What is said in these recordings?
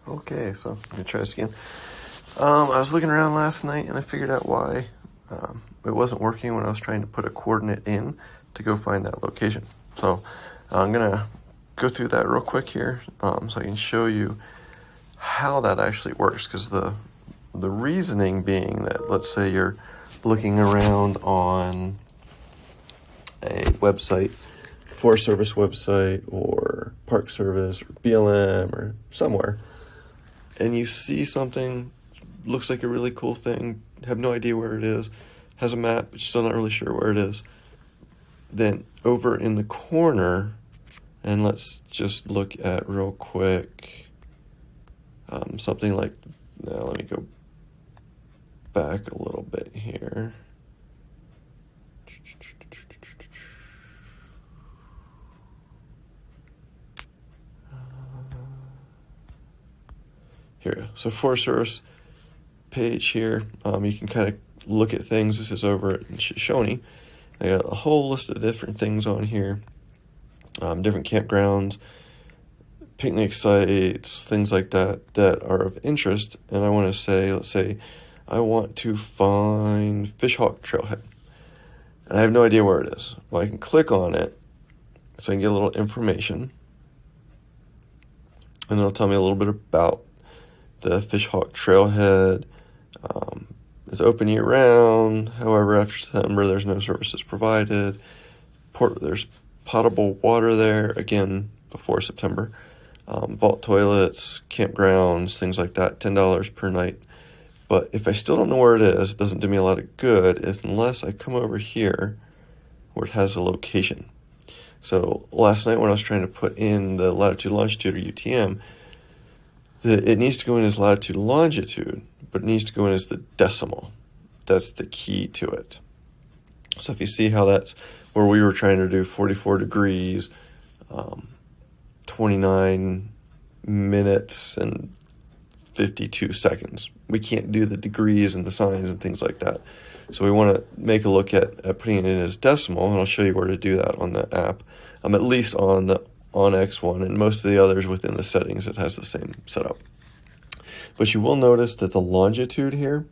Okay, so I'm gonna try this again. I was looking around last night and I figured out why it wasn't working when I was trying to put a coordinate in to go find that location. So I'm gonna go through that real quick here so I can show you how that actually works, because the reasoning being that, let's say you're looking around on a website, Forest Service website or Park Service or BLM or somewhere, and you see something, looks like a really cool thing, have no idea where it is, has a map, but you're still not really sure where it is. Then over in the corner, and let's just look at real quick, something like, now let me go back a little bit here. Here, so Forest Service page here, you can kind of look at things. This is over at Shoshone. I got a whole list of different things on here, different campgrounds, picnic sites, things like that that are of interest. And I want to say, let's say I want to find Fishhawk Trailhead, and I have no idea where it is. Well, I can click on it so I can get a little information, and it'll tell me a little bit about the Fishhawk Trailhead. It's open year-round. However, after September, there's no services provided. There's potable water there, again, before September. Vault toilets, campgrounds, things like that, $10 per night. But if I still don't know where it is, it doesn't do me a lot of good unless I come over here where it has a location. So last night when I was trying to put in the latitude, longitude, or UTM, it needs to go in as latitude, longitude, but it needs to go in as the decimal. That's the key to it. So if you see how that's where we were trying to do 44 degrees, 29 minutes and 52 seconds. We can't do the degrees and the signs and things like that. So we want to make a look at putting it in as decimal, and I'll show you where to do that on the app. At least on the Onyx one, and most of the others within the settings, it has the same setup. But you will notice that the longitude here,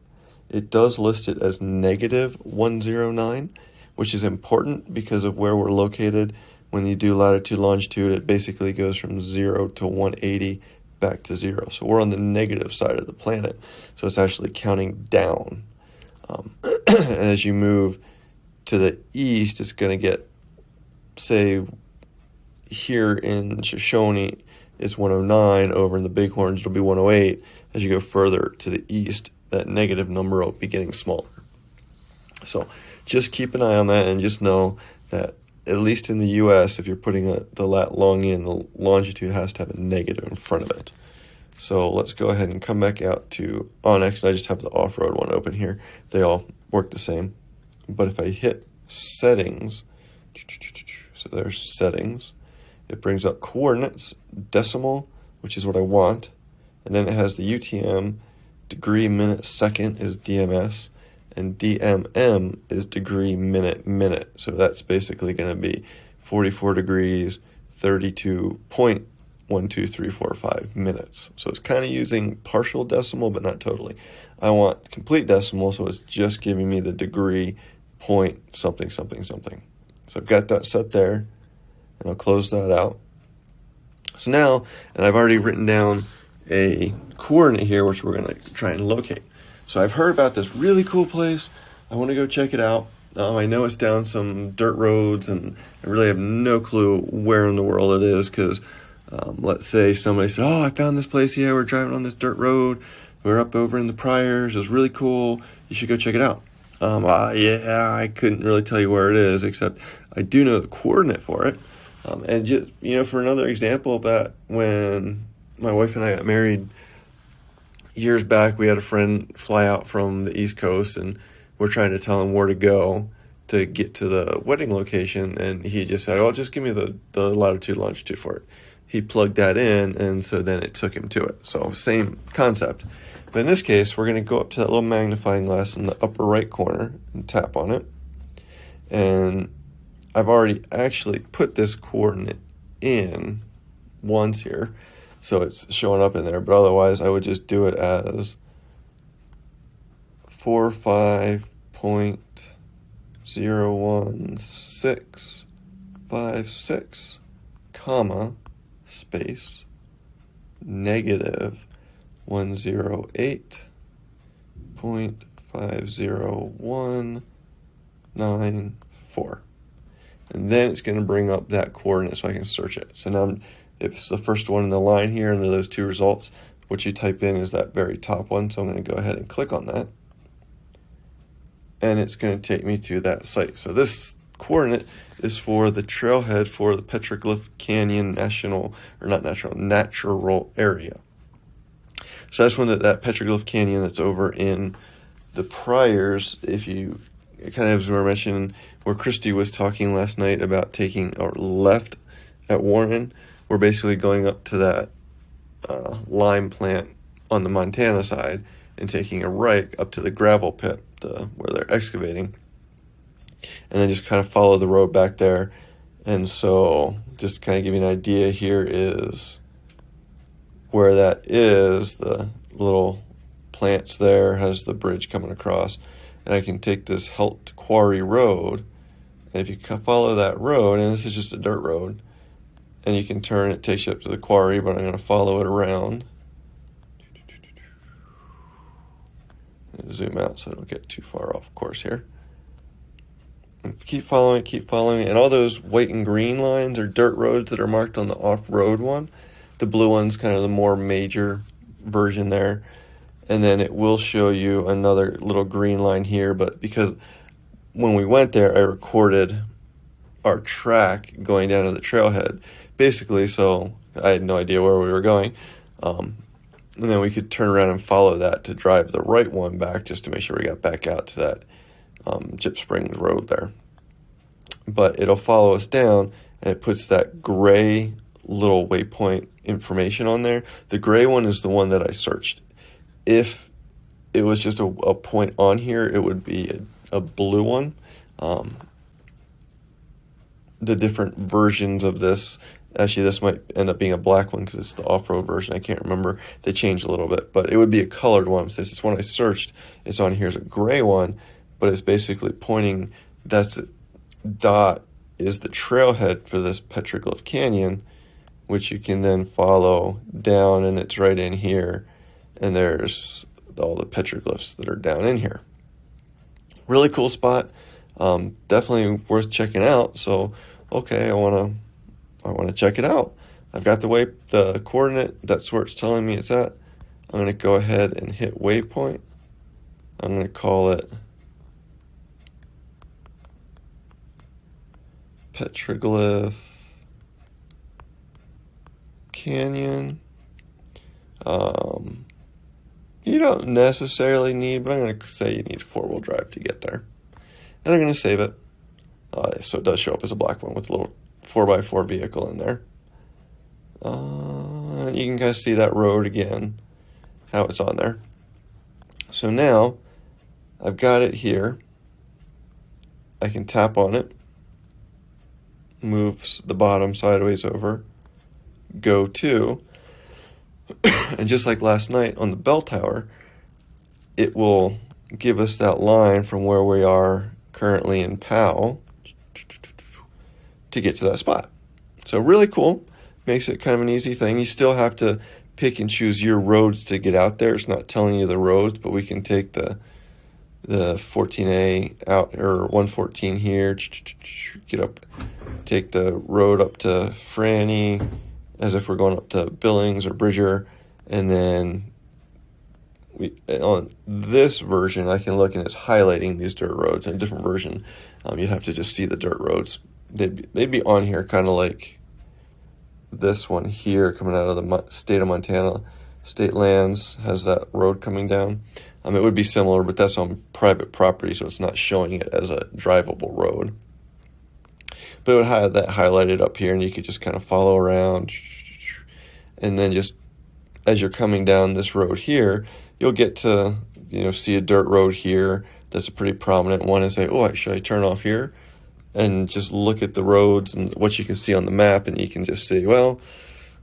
it does list it as -109, which is important because of where we're located. When you do latitude, longitude, it basically goes from 0 to 180 back to 0. So we're on the negative side of the planet. So it's actually counting down. And as you move to the east, it's going to get, say, here in Shoshone is 109, over in the Bighorns it'll be 108. As you go further to the east, that negative number will be getting smaller. So just keep an eye on that, and just know that at least in the US, if you're putting the lat long in, the longitude has to have a negative in front of it. So let's go ahead and come back out to Onyx, and I just have the off-road one open here. They all work the same. But if I hit settings, so there's settings, it brings up coordinates, decimal, which is what I want, and then it has the UTM, degree, minute, second is DMS, and DMM is degree, minute, minute. So that's basically going to be 44 degrees, 32.12345 minutes. So it's kind of using partial decimal, but not totally. I want complete decimal, so it's just giving me the degree, point, something, something, something. So I've got that set there, and I'll close that out. So now, and I've already written down a coordinate here, which we're going to try and locate. So I've heard about this really cool place. I want to go check it out. I know it's down some dirt roads, and I really have no clue where in the world it is, because let's say somebody said, oh, I found this place. Yeah, we're driving on this dirt road. We're up over in the Priors. It was really cool. You should go check it out. Yeah, I couldn't really tell you where it is, except I do know the coordinate for it. And just, for another example of that, when my wife and I got married years back, we had a friend fly out from the East Coast, and we're trying to tell him where to go to get to the wedding location, and he just said, oh, just give me the latitude, longitude for it. He plugged that in, and so then it took him to it. So same concept. But in this case, we're going to go up to that little magnifying glass in the upper right corner and tap on it. And I've already actually put this coordinate in once here. so it's showing up in there. But otherwise, I would just do it as 45.01656, comma, space, negative 108.50194. And then it's going to bring up that coordinate so I can search it. So now if it's the first one in the line here under those two results, what you type in is that very top one. So I'm going to go ahead and click on that. And it's going to take me to that site. So this coordinate is for the trailhead for the Petroglyph Canyon natural area. So that's when that Petroglyph Canyon that's over in the Priors, if you kind of, as we were mentioning, where Christy was talking last night about taking our left at Warren, we're basically going up to that lime plant on the Montana side and taking a right up to the gravel pit where they're excavating, and then just kind of follow the road back there. And so just kind of give you an idea, here is where that is. The little plants there has the bridge coming across, and I can take this Helt Quarry Road, and if you follow that road, and this is just a dirt road, and you can turn, it takes you up to the quarry, but I'm going to follow it around. Zoom out so I don't get too far off course here. And keep following, and all those white and green lines are dirt roads that are marked on the off-road one. The blue one's kind of the more major version there. And then it will show you another little green line here, but because when we went there, I recorded our track going down to the trailhead, basically, so I had no idea where we were going. And then we could turn around and follow that to drive the right one back, just to make sure we got back out to that Gyp Springs Road there. But it'll follow us down, and it puts that gray little waypoint information on there. The gray one is the one that I searched. If it was just a point on here, it would be a blue one. The different versions of this, actually this might end up being a black one because it's the off-road version. I can't remember. They changed a little bit, but it would be a colored one. Since it's one I searched, it's on here as a gray one, but it's basically pointing, that's it. Dot is the trailhead for this Petroglyph Canyon, which you can then follow down, and it's right in here, and there's all the petroglyphs that are down in here. Really cool spot. Definitely worth checking out. So, okay, I want to check it out. I've got the coordinate. That's where it's telling me it's at. I'm going to go ahead and hit waypoint. I'm going to call it Petroglyph Canyon. You don't necessarily need, but I'm going to say you need 4-wheel drive to get there. And I'm going to save it. So it does show up as a black one with a little 4x4 vehicle in there. You can kind of see that road again, how it's on there. So now I've got it here. I can tap on it, move the bottom sideways over, go to, and just like last night on the bell tower, it will give us that line from where we are currently in Powell to get to that spot. So really cool. Makes it kind of an easy thing. You still have to pick and choose your roads to get out there. It's not telling you the roads, but we can take the 14A out, or 114 here, get up, take the road up to Franny as if we're going up to Billings or Bridger, and then on this version I can look, and it's highlighting these dirt roads. In a different version, you'd have to just see the dirt roads. They'd be on here, kind of like this one here coming out of the state of Montana. State Lands has that road coming down. It would be similar, but that's on private property, so it's not showing it as a drivable road. But it would have that highlighted up here, and you could just kind of follow around. And then just as you're coming down this road here, you'll get to, see a dirt road here that's a pretty prominent one, and say, oh, should I turn off here? And just look at the roads and what you can see on the map, and you can just see, well,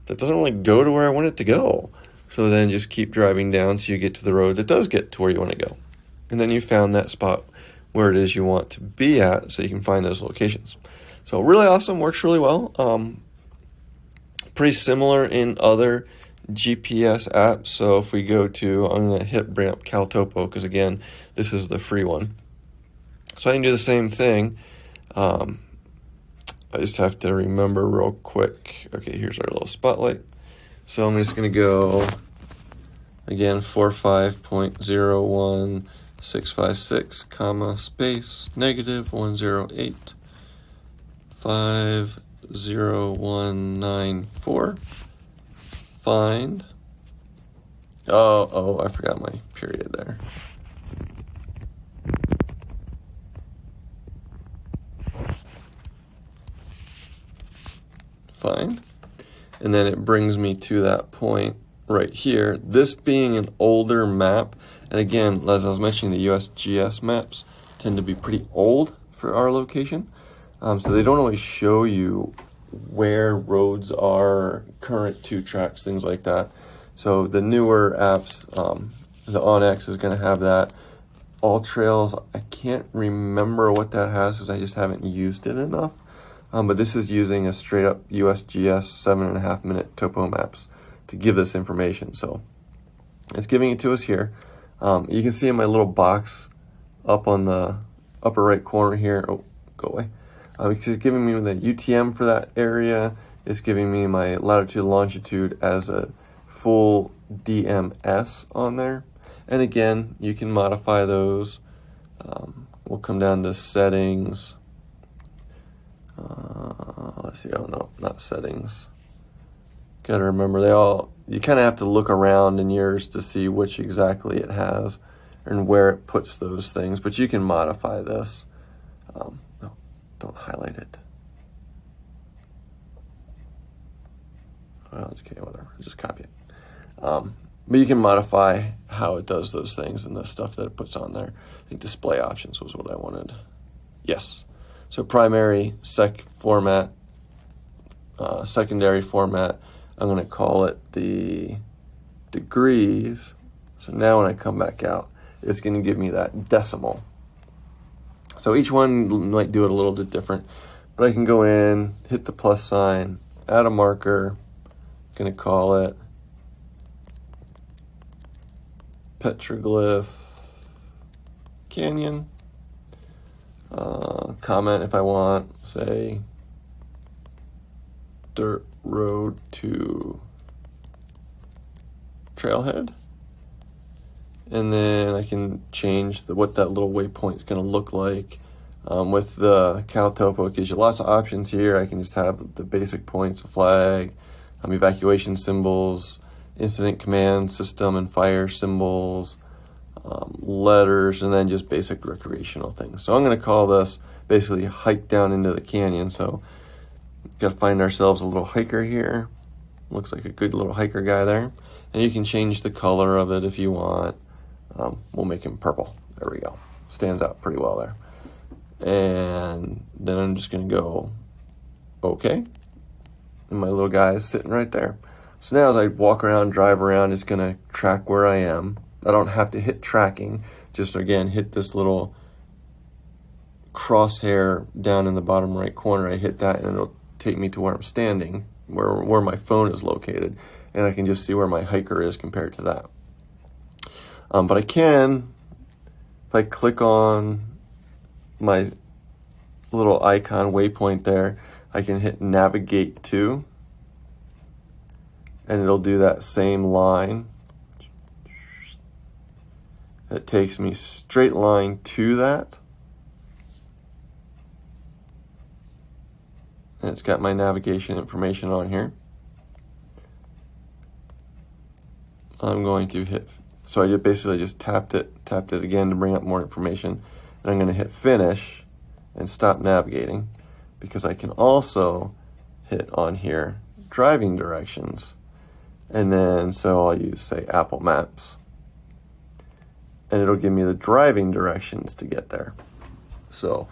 that doesn't really go to where I want it to go. So then just keep driving down till you get to the road that does get to where you want to go. And then you found that spot where it is you want to be at, so you can find those locations. So really awesome, works really well. Pretty similar in other GPS apps. So if we go to, I'm going to bring up CalTopo, because again, this is the free one. So I can do the same thing. I just have to remember real quick. Okay, here's our little spotlight. So I'm just going to go, again, 45.01656, comma, space, negative 108, 50194. Find. Oh, I forgot my period there. Find. And then it brings me to that point right here. This being an older map, and again, as I was mentioning, the USGS maps tend to be pretty old for our location. So they don't always show you where roads are, current 2 tracks, things like that. So the newer apps, the OnX is going to have that. All Trails, I can't remember what that has because I just haven't used it enough. But this is using a straight up USGS 7.5 minute topo maps to give this information. So it's giving it to us here. You can see in my little box up on the upper right corner here. Oh, go away. It's giving me the UTM for that area. It's giving me my latitude and longitude as a full DMS on there. And again, you can modify those. We'll come down to settings. Let's see. Oh, no, not settings. Got to remember, you kind of have to look around in yours to see which exactly it has and where it puts those things. But you can modify this. No, don't highlight it. Well, okay, whatever. Just copy it. But you can modify how it does those things and the stuff that it puts on there. I think display options was what I wanted. Yes. So primary format, secondary format, I'm going to call it the degrees. So now when I come back out, it's going to give me that decimal. So each one might do it a little bit different, but I can go in, hit the plus sign, add a marker, going to call it Petroglyph Canyon. Comment if I want, say dirt road to trailhead, and then I can change what that little waypoint is going to look like. With the CalTopo, it gives you lots of options here. I can just have the basic points, a flag, evacuation symbols, incident command system and fire symbols, letters, and then just basic recreational things. So I'm going to call this basically hike down into the canyon. So got to find ourselves a little hiker here. Looks like a good little hiker guy there. And you can change the color of it if you want. We'll make him purple. There we go. Stands out pretty well there. And then I'm just going to go okay. And my little guy is sitting right there. So now as I walk around, drive around, it's going to track where I am. I don't have to hit tracking. Just, again, hit this little crosshair down in the bottom right corner. I hit that, and it'll take me to where I'm standing, where my phone is located. And I can just see where my hiker is compared to that. But I can, if I click on my little icon waypoint there, I can hit navigate to, and it'll do that same line. It takes me straight line to that. And it's got my navigation information on here. I'm going to hit, so I basically just tapped it again to bring up more information. And I'm going to hit finish and stop navigating, because I can also hit on here driving directions. And then, so I'll use, say, Apple Maps. And it'll give me the driving directions to get there. So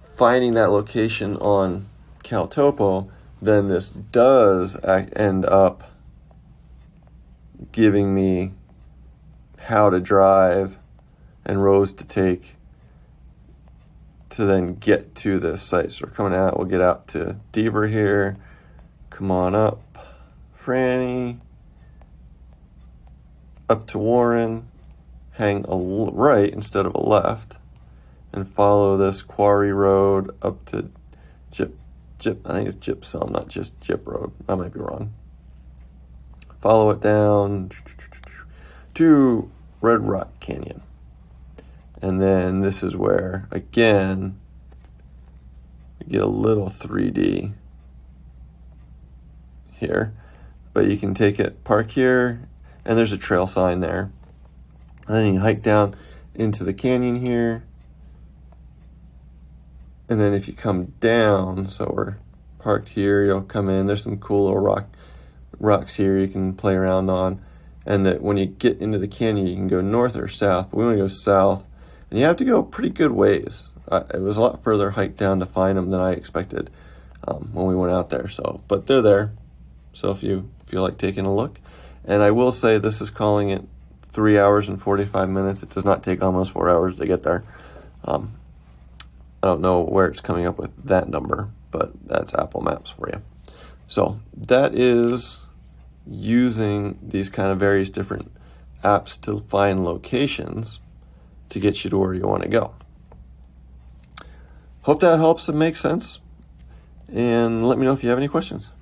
finding that location on CalTopo then this does end up giving me how to drive and roads to take to then get to this site. So we're coming out, we'll get out to Deaver here, come on up, Franny, up to Warren, hang a right instead of a left, and follow this quarry road up to I think it's Gypsum, not just Gyp Road. I might be wrong. Follow it down to Red Rock Canyon. And then this is where, again, you get a little 3D here. But you can take it, park here, and there's a trail sign there. And then you hike down into the canyon here. And then if you come down, so we're parked here, you'll come in. There's some cool little rocks here you can play around on. And that when you get into the canyon, you can go north or south. But we want to go south. And you have to go pretty good ways. It was a lot further hike down to find them than I expected when we went out there. So, but they're there. So if you feel like taking a look. And I will say this is calling it 3 hours and 45 minutes. It does not take almost 4 hours to get there. I don't know where it's coming up with that number, but that's Apple Maps for you. So that is using these kind of various different apps to find locations to get you to where you want to go. Hope that helps and makes sense. And let me know if you have any questions.